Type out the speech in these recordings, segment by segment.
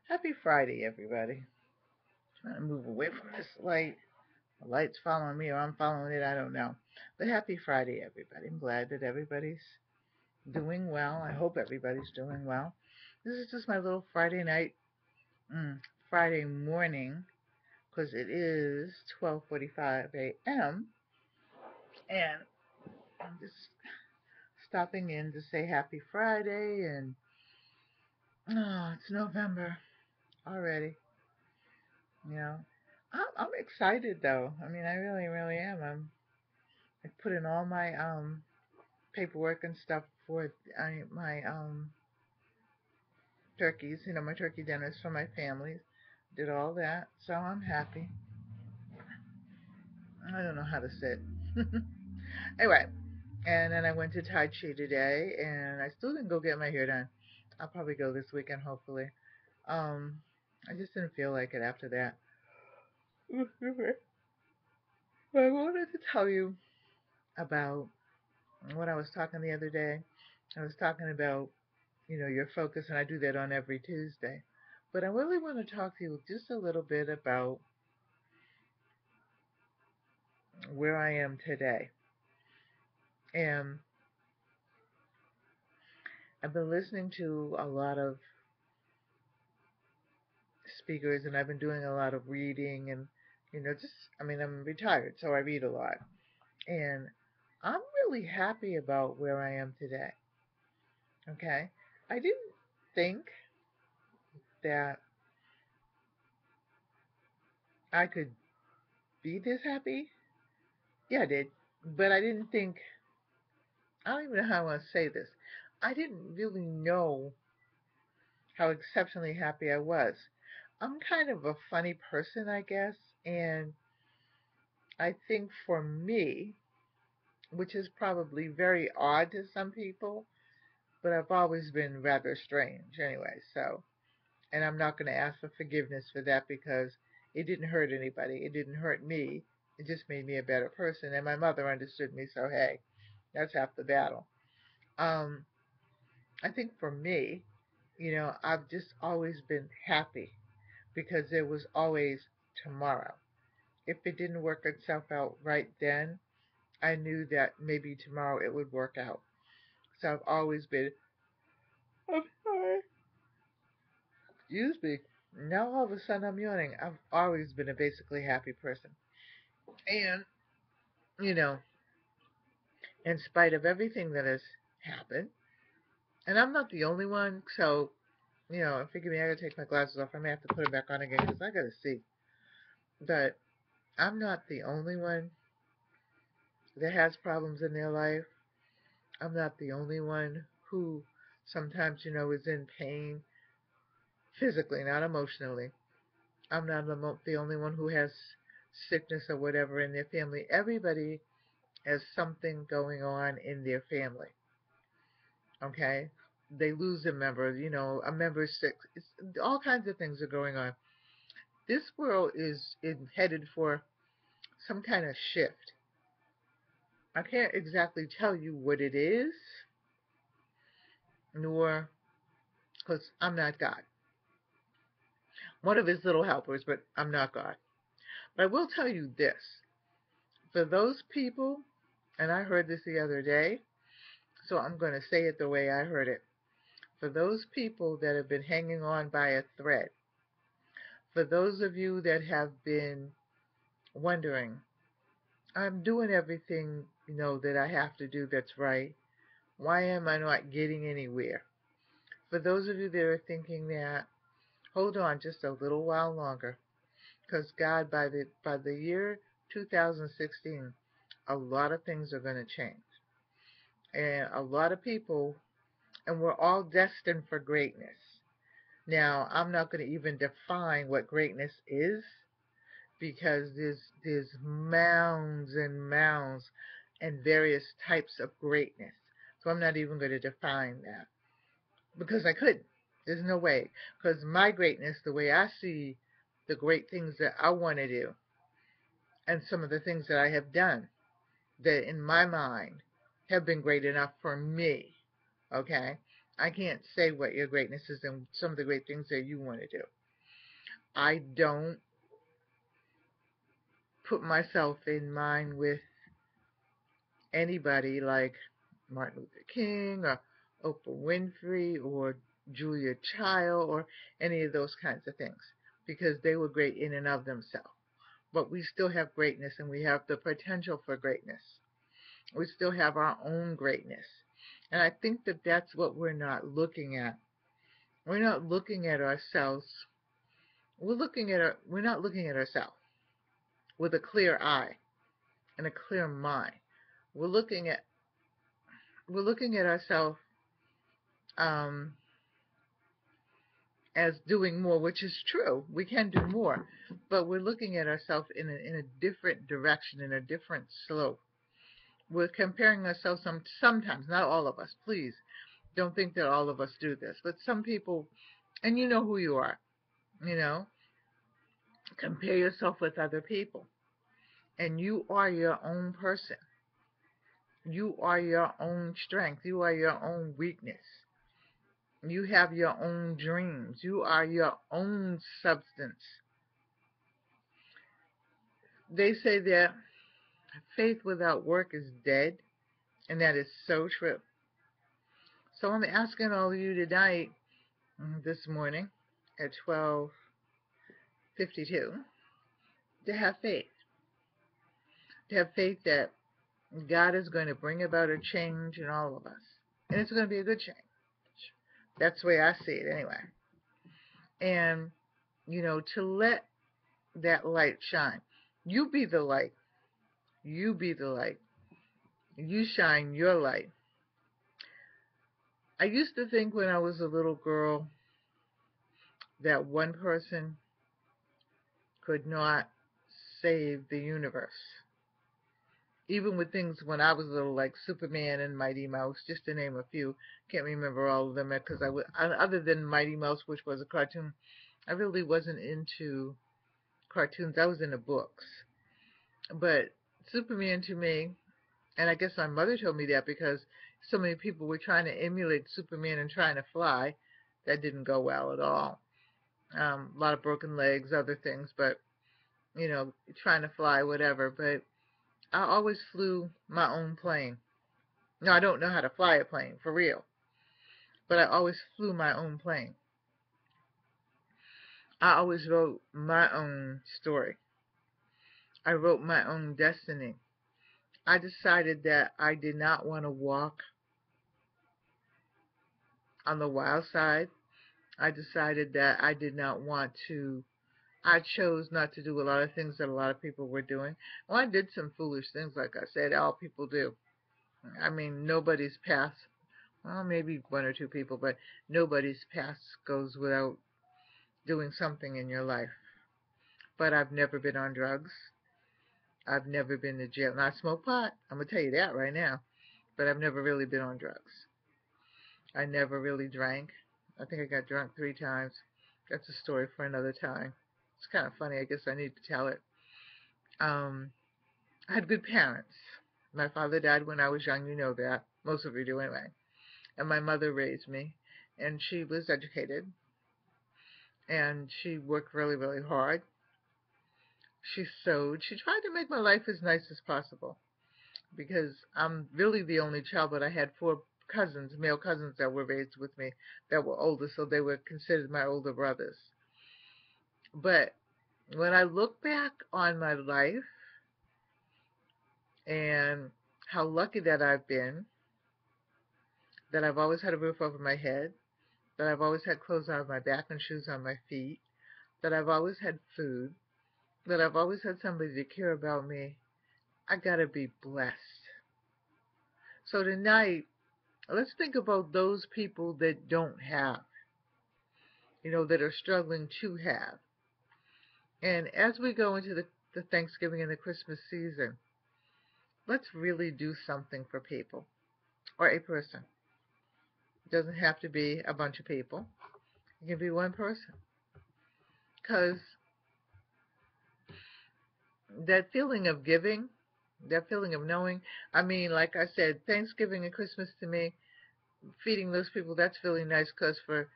Happy Friday, everybody. Trying to move away from this light. The light's following me or I'm following it, I don't know. But happy Friday, everybody. I'm glad that everybody's doing well. I hope everybody's doing well. This is just my little Friday night, Friday morning, because it is 12:45 a.m. And I'm just stopping in to say happy Friday. And it's November already. You know, I'm excited though. I mean, I really, really am. I put in all my paperwork and stuff for my turkeys. My turkey dinners for my family. Did all that, so I'm happy. I don't know how to sit. Anyway, and then I went to Tai Chi today, and I still didn't go get my hair done. I'll probably go this weekend, hopefully. Um, I just didn't feel like it after that. But I wanted to tell you about what I was talking the other day. I was talking about, your focus, and I do that on every Tuesday. But I really want to talk to you just a little bit about where I am today. And I've been listening to a lot of speakers, and I've been doing a lot of reading, and, I'm retired, so I read a lot. And I'm really happy about where I am today. Okay? I didn't think that I could be this happy. Yeah, I did. But I didn't think, I don't even know how I want to say this. I didn't really know how exceptionally happy I was. I'm kind of a funny person, I guess, and I think for me, which is probably very odd to some people, but I've always been rather strange anyway, so, and I'm not going to ask for forgiveness for that because it didn't hurt anybody. It didn't hurt me. It just made me a better person, and my mother understood me, so hey, that's half the battle. Um, I think for me, I've just always been happy because there was always tomorrow. If it didn't work itself out right then, I knew that maybe tomorrow it would work out. So I've always been, I'm sorry, excuse me. Now all of a sudden I'm yawning. I've always been a basically happy person. And, you know, in spite of everything that has happened, and I'm not the only one, so, forgive me, I gotta take my glasses off. I may have to put them back on again because I gotta see. But I'm not the only one that has problems in their life. I'm not the only one who sometimes, is in pain physically, not emotionally. I'm not the only one who has sickness or whatever in their family. Everybody has something going on in their family. Okay? They lose a member, a member is sick. All kinds of things are going on. This world is headed for some kind of shift. I can't exactly tell you what it is, nor because I'm not God. One of his little helpers, but I'm not God. But I will tell you this. For those people, and I heard this the other day, so I'm going to say it the way I heard it. For those people that have been hanging on by a thread, for those of you that have been wondering, I'm doing everything, that I have to do that's right. Why am I not getting anywhere? For those of you that are thinking that, hold on just a little while longer, because God, by the year 2016, a lot of things are going to change, and a lot of people, and we're all destined for greatness. Now, I'm not going to even define what greatness is because there's mounds and mounds and various types of greatness. So I'm not even going to define that because I couldn't. There's no way. Because my greatness, the way I see the great things that I want to do, and some of the things that I have done that in my mind have been great enough for me. Okay? I can't say what your greatness is and some of the great things that you want to do. I don't put myself in mind with anybody like Martin Luther King or Oprah Winfrey or Julia Child or any of those kinds of things, because they were great in and of themselves. But we still have greatness, and we have the potential for greatness. We still have our own greatness. And I think that that's what we're not looking at. We're not looking at ourselves. We're not looking at ourselves with a clear eye and a clear mind. We're looking at ourselves um, as doing more, which is true. We can do more, but we're looking at ourselves in a different direction, in a different slope. We're comparing ourselves sometimes, not all of us. Please don't think that all of us do this, but some people, and you know who you are. You know, compare yourself with other people, and you are your own person. You are your own strength. You are your own weakness. You have your own dreams. You are your own substance. They say that faith without work is dead, and that is so true. So I'm asking all of you tonight, this morning at 12:52, to have faith. To have faith that God is going to bring about a change in all of us. And it's going to be a good change. That's the way I see it anyway. And, to let that light shine. You be the light. You be the light. You shine your light. I used to think when I was a little girl that one person could not save the universe. Even with things when I was little, like Superman and Mighty Mouse, just to name a few. Can't remember all of them because other than Mighty Mouse, which was a cartoon, I really wasn't into cartoons. I was into books. But Superman to me, and I guess my mother told me that because so many people were trying to emulate Superman and trying to fly, that didn't go well at all. A lot of broken legs, other things, but trying to fly, whatever. But I always flew my own plane. No, I don't know how to fly a plane, for real. But I always flew my own plane. I always wrote my own story. I wrote my own destiny. I decided that I did not want to walk on the wild side. I decided that I did not want to, I chose not to do a lot of things that a lot of people were doing. Well, I did some foolish things, like I said, all people do. I mean, nobody's past, well, maybe one or two people, but nobody's past goes without doing something in your life. But I've never been on drugs. I've never been to jail. Now, I smoke pot. I'm going to tell you that right now. But I've never really been on drugs. I never really drank. I think I got drunk 3 times. That's a story for another time. It's kind of funny. I guess I need to tell it. I had good parents. My father died when I was young. You know that. Most of you do anyway. And my mother raised me. And she was educated. And she worked really, really hard. She sewed. She tried to make my life as nice as possible. Because I'm really the only child, but I had 4 cousins, male cousins that were raised with me that were older, so they were considered my older brothers. But when I look back on my life and how lucky that I've been, that I've always had a roof over my head, that I've always had clothes on my back and shoes on my feet, that I've always had food, that I've always had somebody to care about me, I gotta be blessed. So tonight, let's think about those people that don't have, that are struggling to have. And as we go into the Thanksgiving and the Christmas season, let's really do something for people or a person. It doesn't have to be a bunch of people. It can be one person. Because that feeling of giving, that feeling of knowing, I mean, like I said, Thanksgiving and Christmas to me, feeding those people, that's really nice because for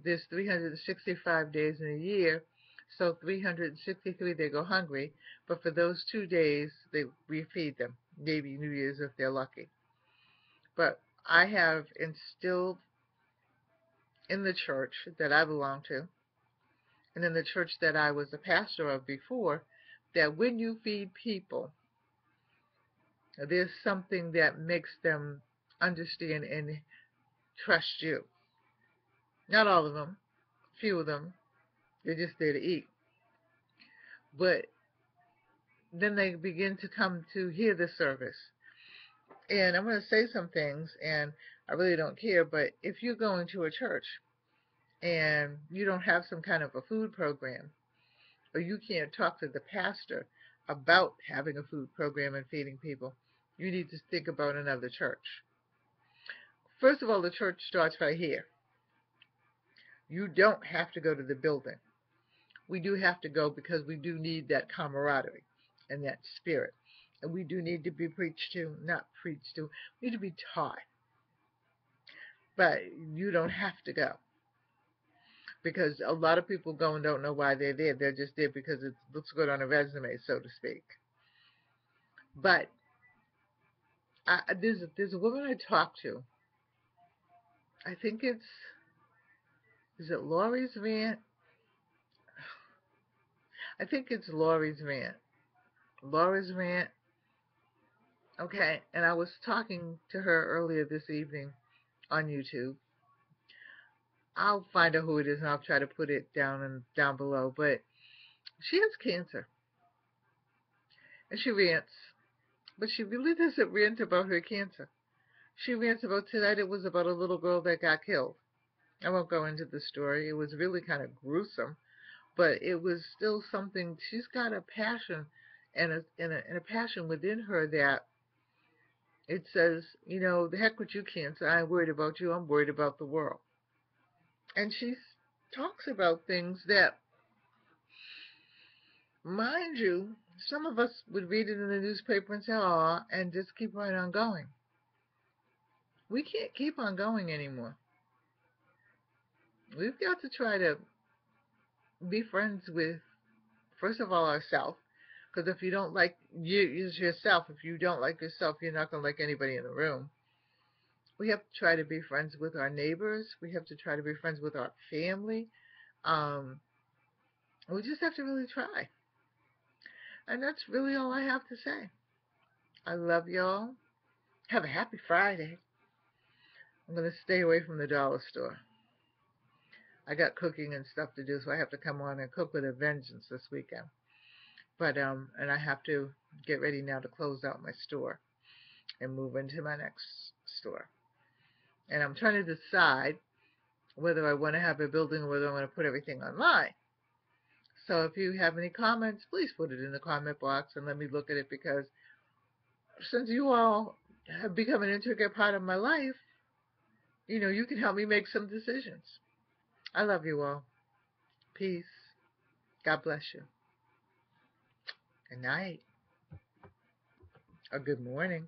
there's 365 days in a year, so 363 they go hungry, but for those 2 days we feed them, maybe New Year's if they're lucky. But I have instilled in the church that I belong to, and in the church that I was a pastor of before, that when you feed people, there's something that makes them understand and trust you. Not all of them, few of them, they're just there to eat. But then they begin to come to hear the service. And I'm going to say some things, and I really don't care, but if you're going to a church and you don't have some kind of a food program, or you can't talk to the pastor about having a food program and feeding people, you need to think about another church. First of all, the church starts right here. You don't have to go to the building. We do have to go because we do need that camaraderie and that spirit. And we do need to be preached to, not preached to, we need to be taught. But you don't have to go. Because a lot of people go and don't know why they're there. They're just there because it looks good on a resume, so to speak. But there's a woman I talked to. I think is it Lori's Rant? I think it's Lori's Rant. Laura's Rant. Okay, and I was talking to her earlier this evening on YouTube. I'll find out who it is and I'll try to put it down below. But she has cancer, and she rants. But she really doesn't rant about her cancer. She rants about tonight. It was about a little girl that got killed. I won't go into the story. It was really kind of gruesome, but it was still something. She's got a passion and a passion within her that it says, the heck with you, cancer. I ain't worried about you. I'm worried about the world. And she talks about things that, mind you, some of us would read it in the newspaper and say, "Aw," and just keep right on going. We can't keep on going anymore. We've got to try to be friends with, first of all, ourselves. Because if you don't like yourself, if you don't like yourself, you're not going to like anybody in the room. We have to try to be friends with our neighbors. We have to try to be friends with our family. We just have to really try. And that's really all I have to say. I love y'all. Have a happy Friday. I'm going to stay away from the dollar store. I got cooking and stuff to do, so I have to come on and cook with a vengeance this weekend. But and I have to get ready now to close out my store and move into my next store. And I'm trying to decide whether I want to have a building or whether I want to put everything online. So if you have any comments, please put it in the comment box and let me look at it, because since you all have become an integral part of my life, you can help me make some decisions. I love you all. Peace. God bless you. Good night. Or good morning.